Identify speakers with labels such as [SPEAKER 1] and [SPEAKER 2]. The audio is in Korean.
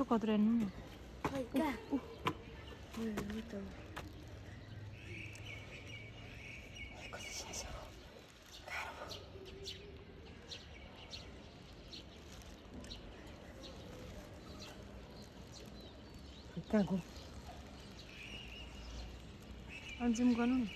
[SPEAKER 1] quadreno.
[SPEAKER 2] Ai, cá. Ui, então. Ai, coisa cheia. Cago.
[SPEAKER 1] Anjim ganu.